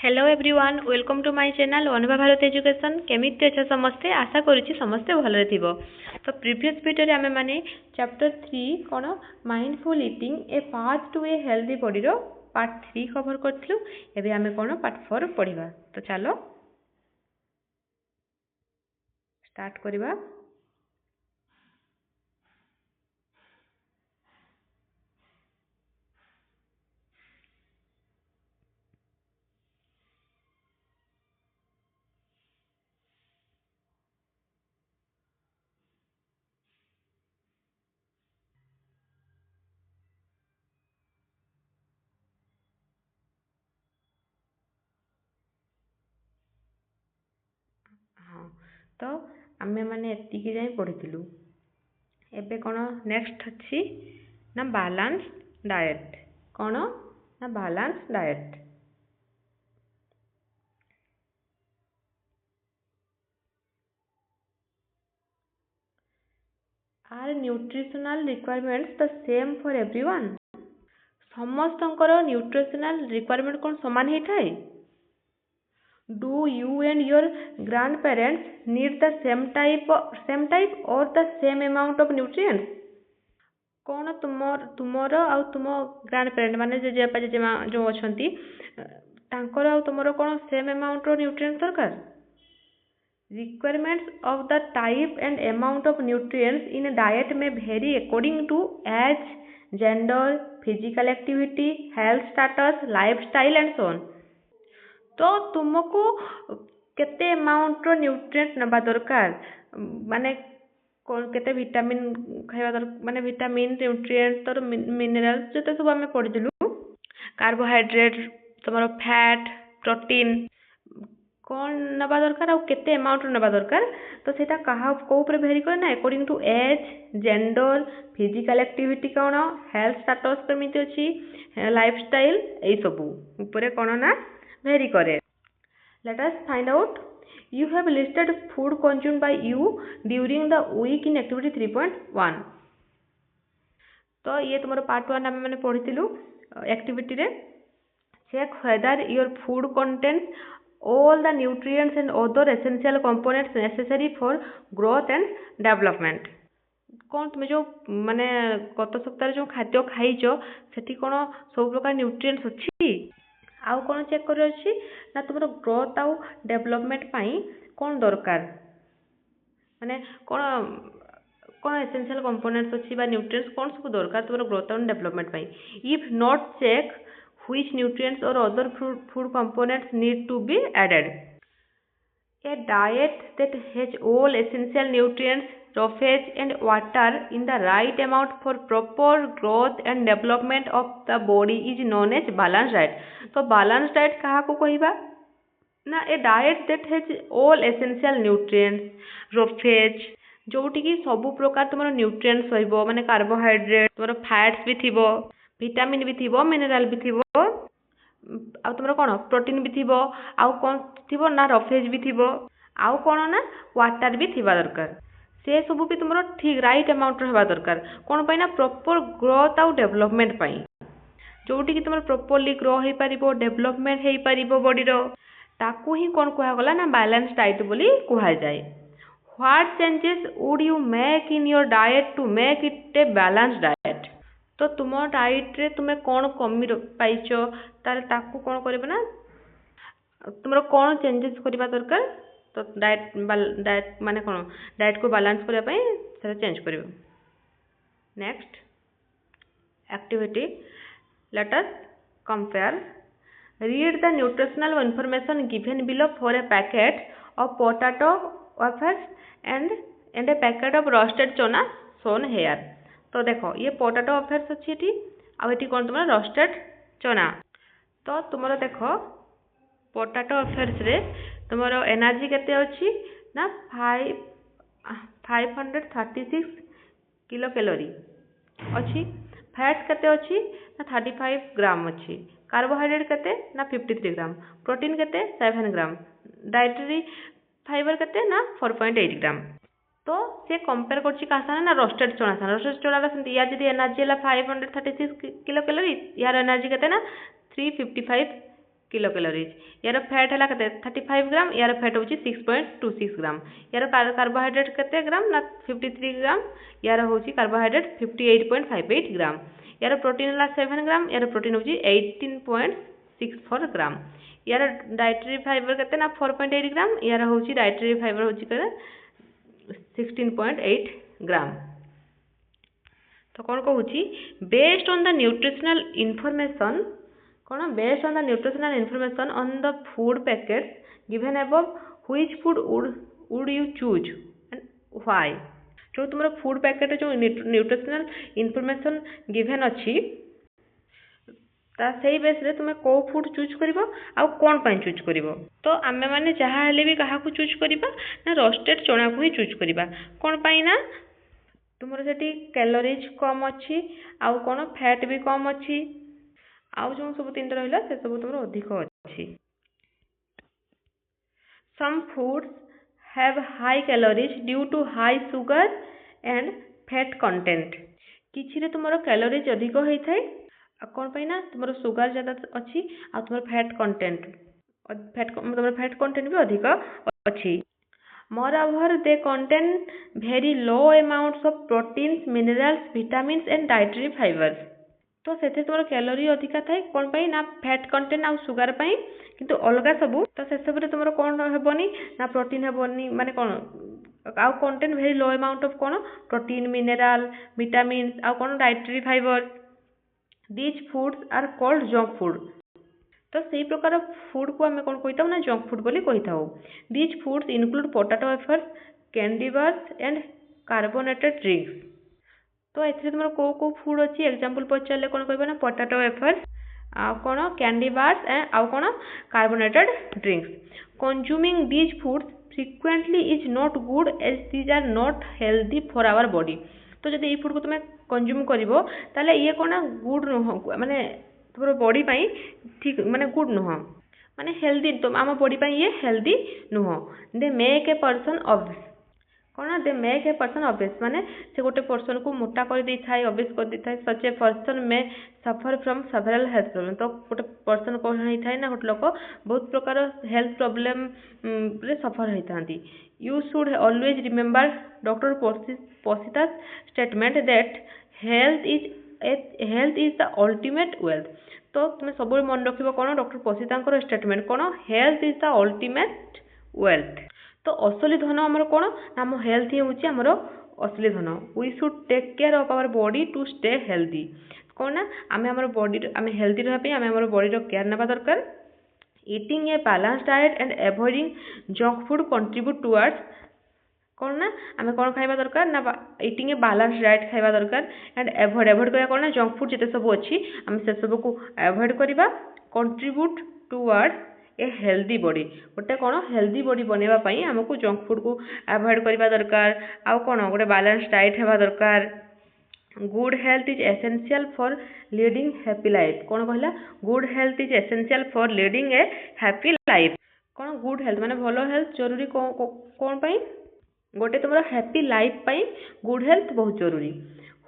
Hello everyone welcome to my channel Anubha Bharat education केमिति अच्छा समस्ते आशा करुच्ची समस्ते भलरे थिबो। तो प्रीवियस वीडियो रे आमे माने चैप्टर 3 कोन mindful eating a path to a healthy body रो पार्ट 3 कवर करथिलु। एबे आमे कोन पार्ट 4 पढिबा। तो चलो स्टार्ट करिबा। हाँ तो आमे माने एतिकी जाई पढिथिलु। एबे कोन नेक्स्ट अछि ना बैलेंस डाइट। कोन ना balance diet. Are nutritional requirements the same for everyone? ସମସ୍ତଙ୍କର ନ୍ୟୁଟ୍ରିସନାଲ ରିକ୍ୱାରମେଣ୍ଟ କ'ଣ ସମାନ ହେଇଥାଏ? Do you and your grandparents need the same type or the same amount of nutrients? କ'ଣ ତୁମର ଆଉ ତୁମ ଗ୍ରାଣ୍ଡ ମାନେ ଜେଜେବାପା ଜେଜେମା ଯେଉଁ ଅଛନ୍ତି ତାଙ୍କର ଆଉ ତୁମର କ'ଣ ସେମ୍ ଆମାଉଣ୍ଟର ନ୍ୟୁଟ୍ରିଏଣ୍ଟ ଦରକାର? Requirements of the type and amount of nutrients in a diet may vary according to age, gender, physical activity, health status, lifestyle and so on. तो तुमको केते अमाउंट रो न्यूट्रिएंट नबा दरकार माने केते विटामिन खाଇବା दरकार माने विटामिन न्यूट्रिएंट तर मिनरल्स जते सब हमें पढ़ि दिलु कार्बोहाइड्रेट तुम्हारो फैट प्रोटीन कौन नबा दरकार आ केते अमाउंट नबा दरकार तो सेटा कहा को ऊपर भेरी करे ना according to age gender physical activity कौन हेल्थ स्टेटस केमिति अछि लाइफस्टाइल ए सब ऊपर कौन ना भेरी करे। Let us find out you have listed food consumed by you during the week in activity 3.1। तो ये तुम पार्ट 1 आम मैंने पढ़ी एक्टिविटी रे check whether your food contains all the nutrients and other essential components necessary for growth and development। कौन तुम जो माने गत सप्ताह जो खाद्य खाइचो सेठी कोन सब प्रकार न्यूट्रिएंट्स अछि आउ कोन चेक कर अछि ना तुमरो ग्रोथ आउ डेवलपमेंट पई कोन दरकार माने कोन कोन एसेंशियल कंपोनेंट्स अछि बा न्यूट्रिएंट्स कोन सब दरकार तुमरो ग्रोथ एंड डेवलपमेंट पई। If not check which nutrients or other food components need to be added? A diet that has all essential nutrients, roughage and water in the right amount for proper growth and development of the body is known as balanced diet। तो balanced diet कहा को कहिबा ना a diet that has all essential nutrients, roughage जोटी की सब प्रकार तुम nutrients होइबो माने carbohydrate तुम फैट्स भी थिबो विटामिन भी थिबो मिनरल भी थिबो आ तुमर कोन प्रोटीन भी थिबो आउ कोन थिबो ना रफेज भी थिबो आउ कोन ना वाटर भी थिबा दरकार से सब भी तुमर ठीक राइट अमाउंट रहबा दरकार कोन पई ना प्रॉपर ग्रोथ आउ डेवलपमेंट पई जोटी की तुमर प्रॉपर्ली ग्रो हे परिबो डेवलपमेंट हे परिबो बॉडी रो ताकू ही कोन कहया गला ना बैलेंस डाइट बोली कहया जाय। What changes would you make in your diet to make it a balance diet? तो तुम डाइट रे तुमे कौन कमी पाइच तार ताकू कौन करबे ना तुमरो कौन चेंजेस करबा दरकार तो डाइट माने कौन डाइट को बैलेंस करबा पई सेटा चेंज करबो। Next activity let us compare read the nutritional information given below for a packet of potato wafers and A packet of roasted चना शोन हेयर। तो देखो ये पोटैटो वेफर्स अछि एठी आ एठी कोन तुम रोस्टेड चना तो तुमरो देखो पोटैटो वेफर्स रे तुमरो एनर्जी केते अछि ना 536 किलो कैलोरी अछि फैट केते अछि ना 35 ग्राम अछि कार्बोहाइड्रेट केते ना 53 ग्राम प्रोटीन केते 7 ग्राम डाइटरी फाइबर केते ना 4.8 ग्राम। तो से कंपेयर करछि का साने ना रोस्टेड चना सेंती या जदी एनर्जी हला 536 किलो कैलोरी यार एनर्जी केते ना 355 किलो कैलोरीज। यार फैट है 35 ग्राम, यार फैट हूँ 6.26 ग्राम। यार कार्बोहाइड्रेट केते ग्राम ना 53 ग्राम, यार हूँ कार्बोहाइड्रेट 58.58 ग्राम। यार प्रोटीन है 7 ग्राम, यार प्रोटीन हूँ 18.64 ग्राम। यार डाइटरी फाइबर केते ना 4.8 ग्राम, यार हूँ डाइटरी फाइबर हूँ 16.8 ग्राम। तो कौन कहूँ based on the nutritional information कौन based on the nutritional information on the food packets given above which food would you choose and why. जो तुम फूड पैकेट जो न्यूट्रिशनल इनफॉरमेशन गिवन अच्छी ता सही बेस रे तुम को फूड चूज कर कौन पाई चूज कर। तो आमे माने जहाँ हेले भी क्या चूज करवा ना रोस्टेड चना को ही चूज करवा कौन पाई ना तुम से कैलोरीज कम अच्छी आउ कौन फैट भी कम अच्छी आउ जो सब तीन रहा से सब तुम अधिक अच्छी। Some foods have high calories due to high sugar and fat content. किसी तुम कैलोरीज अधिक होता है कौन पाई ना तुम सुगर ज़्यादा अच्छी आ तुम फैट कंटेंट तुम फैट कंटेंट भी अधिक अच्छी। Moreover they contain very low amounts of proteins minerals vitamins and dietary fibres. तो से तुम कैलोरी अधिका थाए कौन पाई ना फैट कंटेंट आउ सुगर पाई किंतु अलग सबू तो से सब तुम कौन हेबनी ना प्रोटीन हेबनी माने कौन आउ content very low amount of कौन प्रोटीन मिनरल विटामिन्स आउ कौन dietary fibre. These foods are called junk food. तो सही प्रकार फूड को आम कौन कही ना जंक फूड बोली कही था। These foods include potato wafers candy bars and carbonated drinks. तो ये तुम कौ फूड अच्छी एग्जांपल पचारे कौन कह ना पोटाटो वेफर्स आउ कौन कैंडी बार्स आउ कौन carbonated drinks. Consuming these foods frequently is not good as these are not healthy for our body. तो जब ये फूड को तुम कंज्यूम कर ये कौन गुड नुह माने तुम बॉडी पाई ठीक माने गुड नुह माने हेल्दी तो आम बॉडी पाई ये हेल्दी नुह। They make a person obvious कौन they make a person obvious माने से गोटे पर्सन को मोटा कर दे थाए ऑब्वियस कर दे थाए। सच ए पर्सन में suffer from several health problem. तो गोटे पर्सन कौन होता है ना गोटे लोक बहुत प्रकार हेल्थ प्रॉब्लम रे सफर होता। You should always remember doctor पोसितास statement that health is the ultimate wealth. तो तुम सब मन रख कौन डॉक्टर पोसिता स्टेटमेंट कौन health is the ultimate wealth. तो असली धन आमर कौन आम हेल्थ ही हूँ आमर असली धन। We should take care of our body to stay healthy कौन ना आम आम बॉडी आम हेल्दी रही आम आम बॉडी केयर नेबा दरकार। Eating A balance diet and avoiding junk food contribute towards कौन ना आम कौन खाइबा दरकार ना ईटिंग ए बैलेंस डाइट खाइबा दरकार एंड एवॉइड करवा कौन ना जंक फूड जिते सब अच्छी आम से सब को एवॉइड करवा contribute towards a healthy body. गोटे कौन हेल्दी बॉडी बनवाई आमको जंक फूड को एवॉइड करवा दरकार आउ कौन गोटे बैलेंस डाइट हेबा दरकार। Good health is essential for leading happy life कौन कहला good health is essential for leading a happy life. कौन गुड हेल्थ माने भलो हेल्थ जरूरी कौन पाई गोटे तुम हैप्पी लाइफ पाई गुड हेल्थ बहुत जरूरी।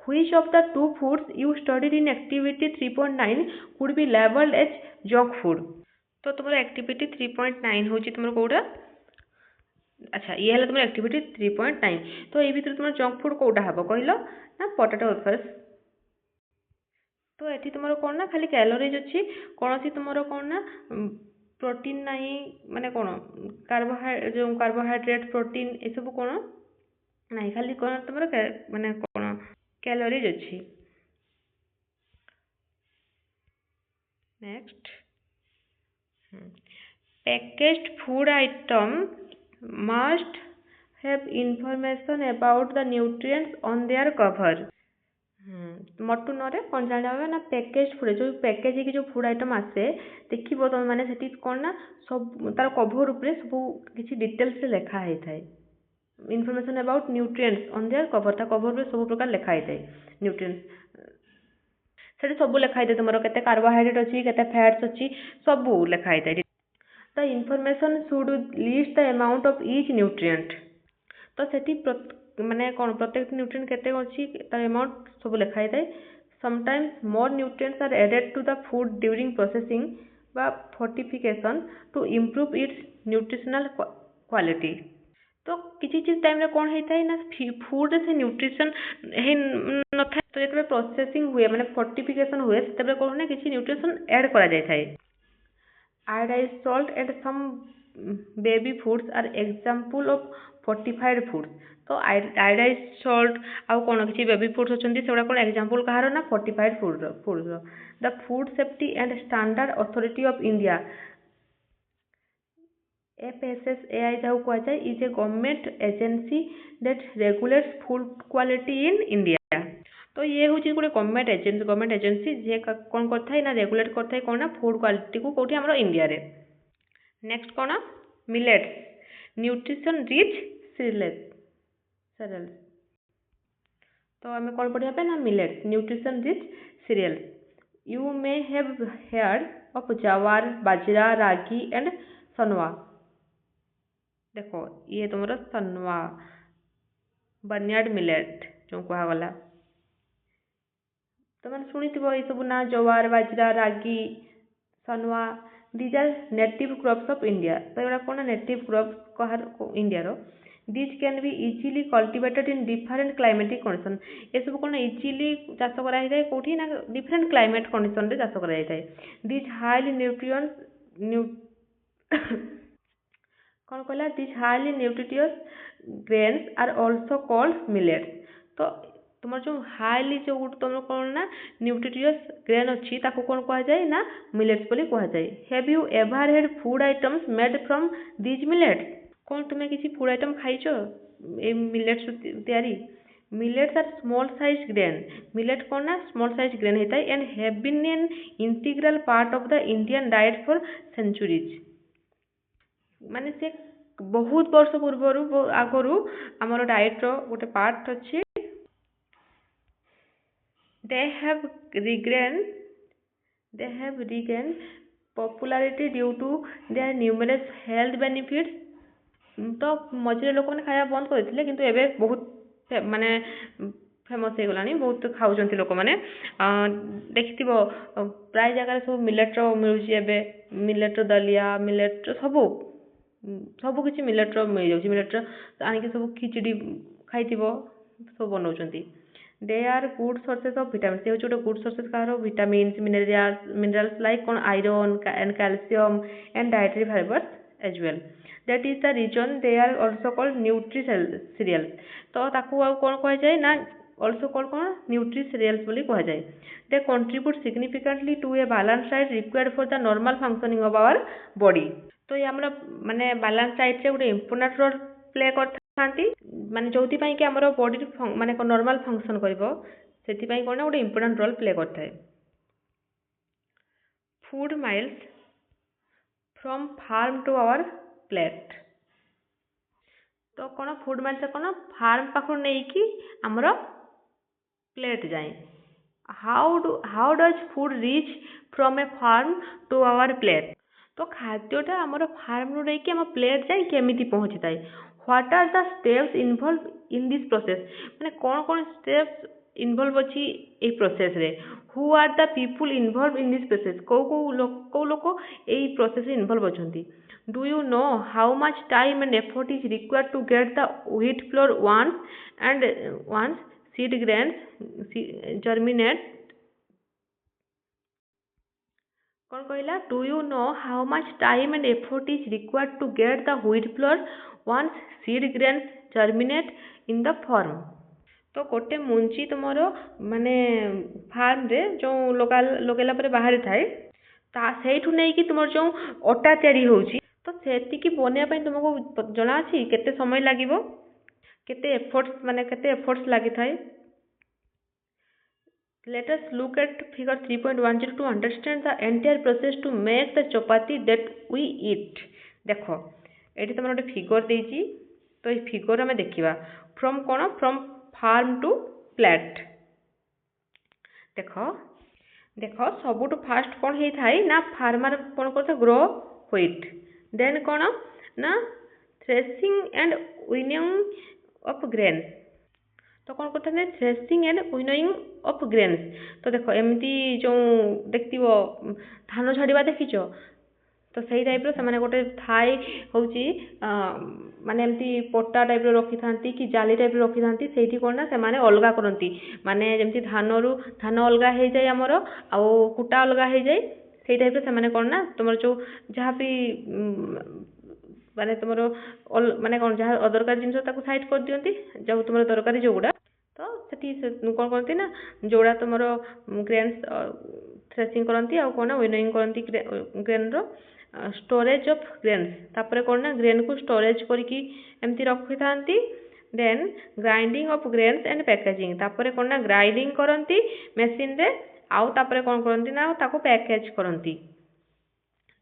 Which of the two foods you studied in activity 3.9 could be labeled as junk food। तो तुम एक्टिविटी 3.9 हूँ तुम कौटा अच्छा ये है तुम एक्टिविटी 3.9। तो ये भर तुम जंक फूड कौटा हम कहल ना पोटाटो वेफर्स। तो ये तुम कौन ना खाली कैलोरीज अच्छी कौन सी तुम कौन ना प्रोटीन ना माने कौन कार्बोहाइड्रेट प्रोटीन ये सब कौन ना खाली कौन तुम माने कौन कैलोरीज अच्छी। Next packaged food item must have information about the nutrients on their cover। मटू नरे कौन जाना ना पैकेज फूड जो पैकेज की जो फूड आइटम आसे देखो तुम मैंने से कौन ना सब तार कभर उपरे सब किसी डिटेल्स लिखा होता है information about nutrients on their cover ता कभर पे सब प्रकार लिखा होता है न्यूट्रिएंट्स से सब लिखा होता है तुम केते कार्बोहाइड्रेट अच्छी केते फैट्स अच्छी सब लिखा होता है। The information should list the amount of each nutrient। तो सेठी माने कौन प्रत्येक न्यूट्रिएंट केते अच्छी तार अमाउंट सब लिखाई थाए। Sometimes more nutrients are added to the food during processing বা fortification to improve its nutritional quality। तो किसी चीज टाइम रे कौन होता है ना फूड से न्यूट्रिशन न था तो जेतबे प्रोसेसिंग हुए माने फोर्टिफिकेशन हुए तबे कौन ना किसी न्यूट्रिशन ऐड करा जाय थाए। Iodized salt and some baby foods are example of fortified foods। तो iodized salt आउ कौन किसी बेबी फूड्स अछंती सेगुडा कौन एग्जांपल कहार ना fortified food the food safety and standard authority of India FSSAI जाऊ कहा जाए is a government agency that regulates food quality in India. तो ये हूँ गोटे गवर्नमेंट एजेंसी जे कौन करता है ना रेगुलेट करता है कौन ना फूड क्वालिटी को कौटी हमरो इंडिया रे। नेक्स्ट कौन मिलेट्स न्यूट्रिशन रिच सीरियल्स। तो आम कौन पढ़िया पे ना millets nutrition rich cereals. You may have heard of jowar bajra ragi and सनवा। देखो ये तुमरो सनवा बर्नियार्ड मिलेट जो कहगला तो मैंने शुणी ये सब ना जवार बाजरा रागी सनवा these are native crops of India. तो ये कौन नेटिव क्रॉप्स कहार इंडिया रो this can be easily cultivated in different climatic condition. ये सब कौन इजिली चाष कराई कौटी ना डिफरेंट क्लाइमेट कंडीशन रे चाष कराई दिस हाईली न्यूट्रिएंट्स कौन कहला this highly nutritious grains are also called millets. तो तुम जो हाईली जो तुम कौन ना न्यूट्रिटियस ग्रेन अच्छी ताको कौन कहा जाए ना मिलेट्स बोली कहा जाए। Have you ever had food items made from these millets. कौन तुम्हें किसी फूड आइटम खाइछ ए मिलेट्स तैयारी। Millets are small size grain. Millet कौन ना स्मॉल साइज ग्रेन होता है and have been an integral part of the Indian diet for centuries. माने से बहुत वर्ष पूर्व आगरू आमर डाइट रो गोटे पार्ट अच्छी। they have regained popularity due to their numerous health benefits। तो मझे लोक मैंने खाया बंद करते किंतु एबे बहुत माने फेमस हो गलानी बहुत खाउछंती लोक माने देखिथिबो प्राय जगह सब मिलेट रो मिलुची एबे मिलेट रो दलिया मिलेट सब किसी मिलेट रो मिल जाउची मिलेट रो आनिके सब खिचड़ी खाइथिबो सब बनाउछंती। They are good sources of vitamin से होचे गुड सोर्सेस कहार विटामिन्स मिनरल्स लाइक कौन iron and calcium and dietary fibres as well. That is the reason they are also called nutri cereals. तो ताकू कौन कहा जाए ना ऑल्सो कॉल्ड कौन न्यूट्री सीरियल्स बोली कहा जाए। They contribute significantly to a balance diet required for the normal functioning of our body. तो ये आमर माने बैलेंस डाइट रे गोटे इंपोर्टेंट रोल प्ले करता माने जो कि आमर बॉडी माने नॉर्मल फंक्शन करिवो सेति कौन गोटे इंपोर्टेंट रोल प्ले करता है। Food miles from farm to our plate. तो कौन फूड माइल्स कौन फार्म पाखु नहीं कि आमर प्लेट जाए। How does food reach from a farm to our plate. तो खाद्यटा आमर फार्म रू नहीं कि आम प्लेट जाए केमिति पहुँची थाए। What are the steps involve in this process. माने कौन कौन स्टेप्स इनवॉल्व अच्छी ए प्रोसेस रे। Who are the people involve in this process कौ लोक ए प्रोसेस इनवॉल्व अच्छी। Do you know how much time and effort is required to get the wheat flour once seed grains germinate. कौन कहला do you know how much time and effort is required to get the wheat flour once seed grains germinate in the form. तो गोटे मुंजी तुमर माने farm रे जो लगेला पर बाहरी थाए सेठू नहीं कि तुम जो अटा तैयारी होउची तो सेतिकी बनिया पई तुमको जना अछि केते समय लागिवो केते एफर्ट्स लागि थाए। Let us look at figure 3.10 to understand the entire process to make the chapati that we eat। देखो ये तुम गोटे फिगर देजी तो ये फिगर आम देखा फ्रॉम कौन फ्रॉम फार्म टू प्लेट। देख सबुठ फास्ट कौन होता है ना फार्मर कौन करता ग्रो व्हीट देन कौन ना threshing and winning of grain. तो कौन करते threshing and winnowing of grains. तो देख एमती जो देखिव धान छाड़ा देखीच, तो सही टाइप से गोटे थाए हूँ माने एमती पट्टा टाइप रखी था कि जाली टाइप रखी था से कौन ना से अलग करती माने जमी धान धान अलग हो जाए आमर आउ कुटा अलग हो जाए से टाइप से कौन ना तुम जो जहाँ भी माने तुम माने कौन जहाँ अदरकार जिन साइड कर दिखती जो तुम दरकारी जोगुड़ा तो सेठी कौन करती ना जोड़ा तुम ग्रेन्स थ्रेसिंग करती आ कौन ना विनोइंग करती ग्रेन रो स्टोरेज ऑफ ग्रेन्स तापर कौन ना ग्रेन को स्टोरेज करके एमती रखी था। Then grinding of grains and packaging तापर कौन ना ग्राइंडिंग करती मशीन रे आउ तापर कौन करती ना ताको पैकेज करती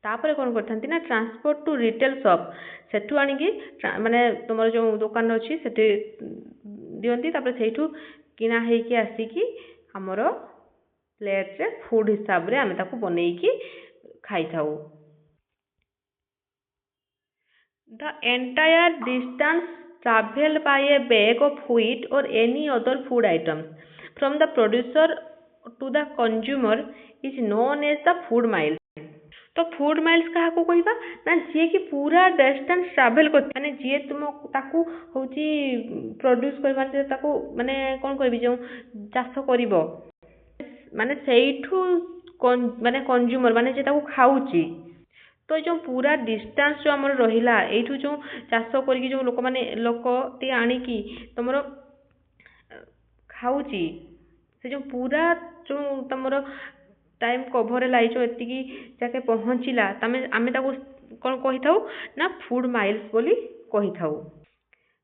तापर कौन करती ना ट्रांसपोर्ट टू रिटेल शॉप सेठू आनिकी माने तुम जो दुकान अच्छी से दियंती तापर सेठू किना हेकी आसिकी हमर प्लेट रे फूड हिसाब रे आमे ताको बनेइकी खाई थाऊ। The entire distance traveled by a bag of wheat or any other food items from the producer to the consumer is known as the food miles। तो फूड माइल्स क्या कहवा ना जी कि पूरा डिस्टेंस ट्रावेल कर माने जी तुम ताकू होची प्रोड्यूस करबार ताकू माने कौन कहबी जो चाष करिवो माने सेइठू माने कंज्यूमर माने जे ताकू खाऊची तो जो पूरा डिस्टेंस जो आमर रहिला एठू जो चाष करके जो लोक टी आनिकी तुमर खाऊची से जो पूरा जो तुमर टाइम कभर लाई जो एतिकी जाके पहुँचला तमें आमे ताकू कौन कही थाउ ना फूड माइल्स बोली कही थाउ।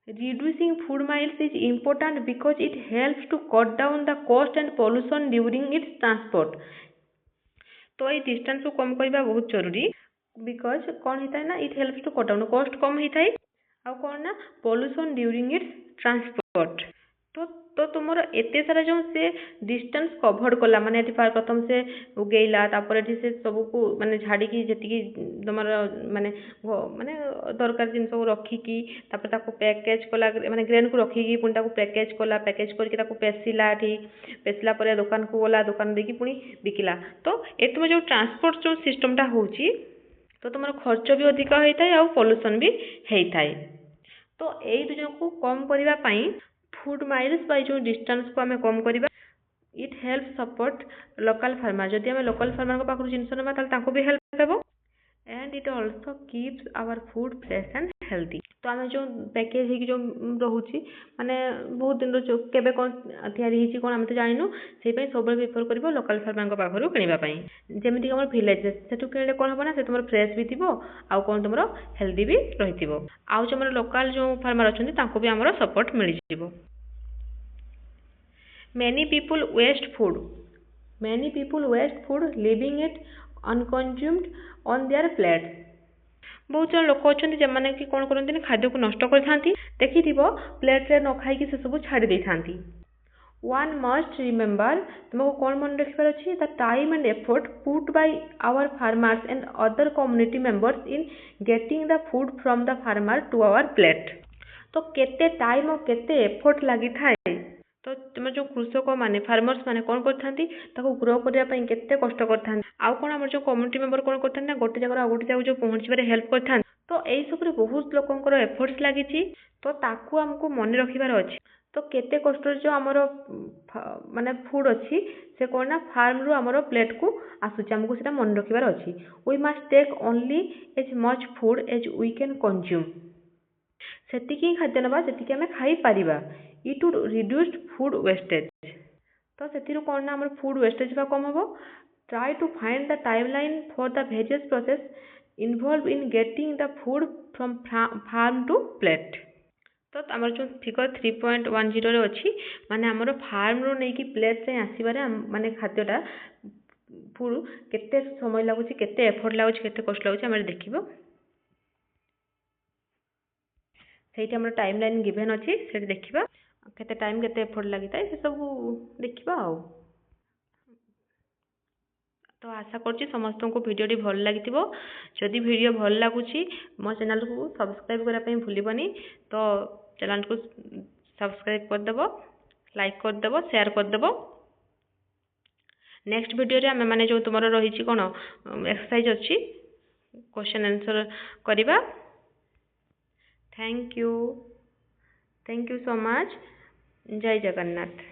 Reducing food miles is important because it helps to cut down the cost and pollution during its transport। तो ये डिस्टेंस को कम करवा बहुत जरूरी बिकज कौन होता है ना it helps to cut down cost कम होता है आ कौन ना पॉल्यूशन ड्यूरिंग इट्स ट्रांसपोर्ट। तो तुम एते सारा जो से डिस्टेंस कभर कला माने प्रथम से उगेला तापर से सबको माने झाड़ी जी तुम माने माने दरकार जिन सब रखिकी तापर ताको पैकेज कला माने ग्रेन को रखिकी पुणी ताको पैकेज कला पैकेज करके ताको पेसिला पेसिला पर दुकान को गला दुकान देकी पुणी बिकिला। तो ए तुम जो ट्रांसपोर्ट जो सिस्टमटा होची तो तुम खर्च भी अधिक होता है और पॉल्यूशन भी होता है। तो यही को कम करने फूड माइल्स बाय जो डिस्टेंस को आम कम करवा it help support local farmer जदि आम लोकल फार्मर पाखु जिनस ना भी हेल्प हेबो and it also keeps our food fresh and healthy. तो आम जो पैकेज हो जो रोचे माने बहुत दिन जो केबे कौन या कौन आम तो जानू से सब प्रिफर कर लोकल फार्मर पाखु किनापी जमीक आम भिलेजेस से किणे कौन हम ना से तुम फ्रेश भी थी आउ कौन तुम हेल्दी भी रही आउ जो आम लोकल जो फार्मर अच्छा भी आम सपोर्ट मिल जाए। Many people waste food leaving it unconsumed on their plates। बहुत जन लोक अच्छा जमाने कि कौन करते खाद्य को नष्ट करते देखि प्लेट रे न खाई से सब छाड़ी दे था। One must remember तुमको कौन मन रखिबार अछि the time and effort put by our farmers and other community members in getting the food from the farmer to our plate. तो केते टाइम और केते एफर्ट लगी थाए तो तुम जो कृषक माने फार्मर्स माने कौन करथांती ताको ग्रो करिया पई केते कष्ट करथांती आउ कोन हमर जो कम्युनिटी मेंबर कौन करथांती ना गोटे जगह गोटे जगह जो पहुंचबारे हेल्प करथांती। तो एई सब रे बहुत लोकंकर एफर्ट्स लागिची तो ताकू हमको मन रखिबार अछि। तो केते कष्ट जो हमर माने फूड अछि से कोन ना फार्म रो हमर प्लेट को आसुची हमको सेटा मन रखिबार अछि। We must take only as much food as we can consume सेतिकी खाद्य नबा सेतिकी हमें खाई पारिबा it would reduce food wastage. तो से कौन ना फूड वेस्टेज का कम हम try to find the timeline for the various process involve in getting the food from farm to plate. तो आमर जो फिगर 3.10 अच्छी माने आमर फार्म रो नहीं कि प्लेट से आसबार माने खाद्यटा फूड केते समय लगुच केते एफर्ट लगुच केते कष्ट लगुच आम देखिबो सेठी हमर टाइम लाइन गिवन अच्छी से देखिबा केते टाइम केते एफर्ट लगी था से सब देखिबा आउ। तो आशा करछि समस्त को वीडियोटी भल लगी जदि वीडियो भल लगुची मो चैनल को सब्सक्राइब करने भूलबनी तो चैनल को सब्सक्राइब करदेव लाइक करदेव शेयर करदेव नेक्स्ट वीडियो रे आमे माने जो तुमर रही कौन एक्सरसाइज अच्छी क्वेश्चन आंसर करवा थैंक यू सो मच जय जगन्नाथ।